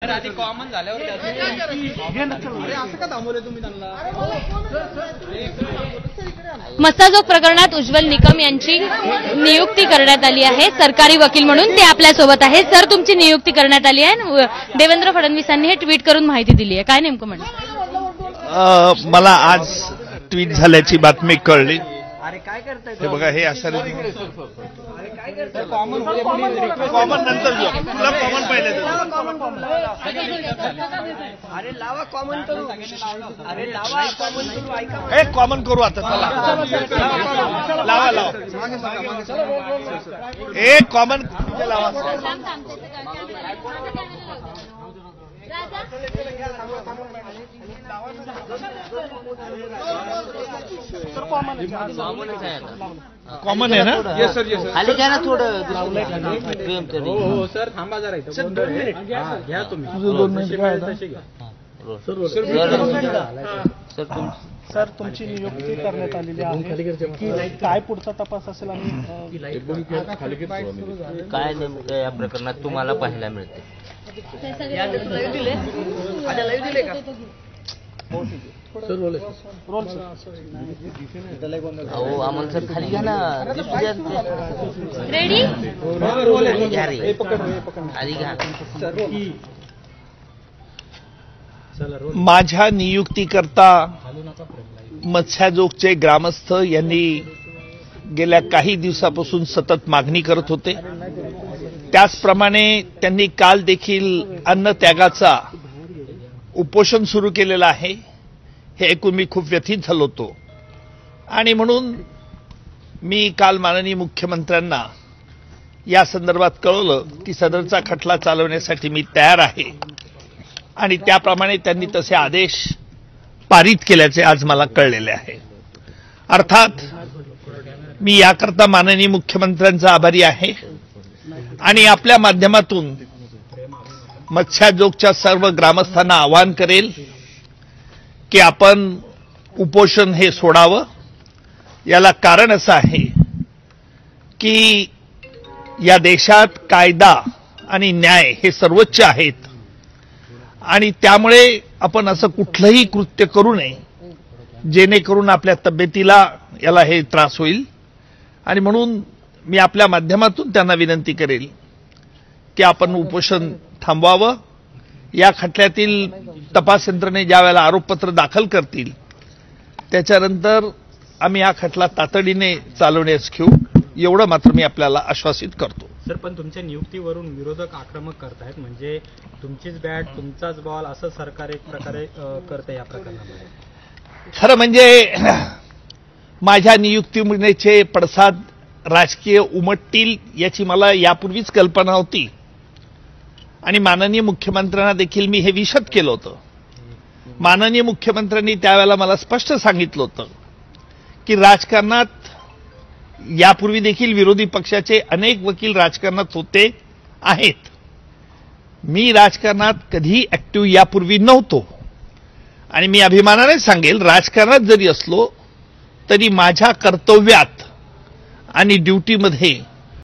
आधी कॉमन झाल्यावर असं का थांबवले तुम्ही त्यांना? मस्साजोग प्रकरणात उज्ज्वल निकम यांची नियुक्ती करण्यात आली आहे सरकारी वकील म्हणून. ते आपल्या सोबत आहे. सर, तुमची नियुक्ती करण्यात आली आहे. देवेंद्र फडणवीसांनी हे ट्विट करून माहिती दिली आहे. काय नेमकं म्हणणं? मला आज ट्विट झाल्याची बातमी कळली. अरे काय करताय? हे बघा, हे असं कॉमन नंतर घेऊ. तुला कॉमन पाहिजे. अरे लावा कॉमन करू. अरे लावा कॉमन करू. ऐका, हे कॉमन करू आता. चला लावा लावा. हे कॉमन लावा. कॉमन आहे ना? Yes sir, yes sir. खाली घ्या ना थोडं. हो सर, थांबा जरा इथं. घ्या तुम्ही. सर, तुमची नियुक्ती करण्यात आलेली आहे की काय पुढचा तपास असेल आणि काय नेमकं या प्रकरणात तुम्हाला पाहायला मिळते? अहो आम्हाला सर खाली घ्या ना. रेडी? खाली घ्या. माझ्या नियुक्तीकरता मत्स्याजोगचे ग्रामस्थ यांनी गेल्या काही दिवसापासून सतत मागणी करत होते. त्याचप्रमाणे त्यांनी काल देखील अन्न त्यागाचा उपोषण सुरू केलेलं आहे. हे ऐकून मी खूप व्यथित झालो होतो आणि म्हणून मी काल माननीय मुख्यमंत्र्यांना या संदर्भात कळवलं की सदरचा खटला चालवण्यासाठी मी तयार आहे आणि त्याप्रमाणे त्यांनी तसे आदेश पारित केल्याचे आज मला कळलेले आहे. अर्थात मी याकरता माननीय मुख्यमंत्र्यांचा आभारी आहे आणि आपल्या माध्यमातून मत्स्याजोगच्या सर्व ग्रामस्थांना आवाहन करेल की आपण उपोषण हे सोडावं. याला कारण असं आहे की या देशात कायदा आणि न्याय हे सर्वोच्च आहेत आणि त्यामुळे आपण असं कुठलंही कृत्य करू नये जेणेकरून आपल्या तब्येतीला याला हे त्रास होईल. आणि म्हणून मी आपल्या माध्यमातून त्यांना विनंती करेल की आपण उपोषण थांबवावं. या खटल्यातील तपास यंत्रणे ज्या वेळेला आरोपपत्र दाखल करतील त्याच्यानंतर आम्ही हा खटला तातडीने चालवण्यास घेऊ, एवढं मात्र मी आपल्याला आश्वासित करतो. सर, पण तुमच्या नियुक्तीवरून विरोधक आक्रमक करतायत. म्हणजे तुमचीच बॅट तुमचाच बॉल असं सरकार एक प्रकारे करते या प्रकरणामध्ये. खरं म्हणजे माझ्या नियुक्तीचे पडसाद राजकीय उमटतील याची मला यापूर्वीच कल्पना होती आणि माननीय मुख्यमंत्र्यांना देखील मी हे विशद केलं होतं. माननीय मुख्यमंत्र्यांनी त्यावेळेला मला स्पष्ट सांगितलं होतं की राजकारणात यापूर्वी देखील विरोधी पक्षाचे अनेक वकील राजकारणात होते आहेत. मी राजकारणात कधी ऍक्टिव्ह यापूर्वी नव्हतो आणि मी अभिमानाने सांगेल राजकारणात जरी असलो तरी माझ्या कर्तव्यात आणि ड्युटीमध्ये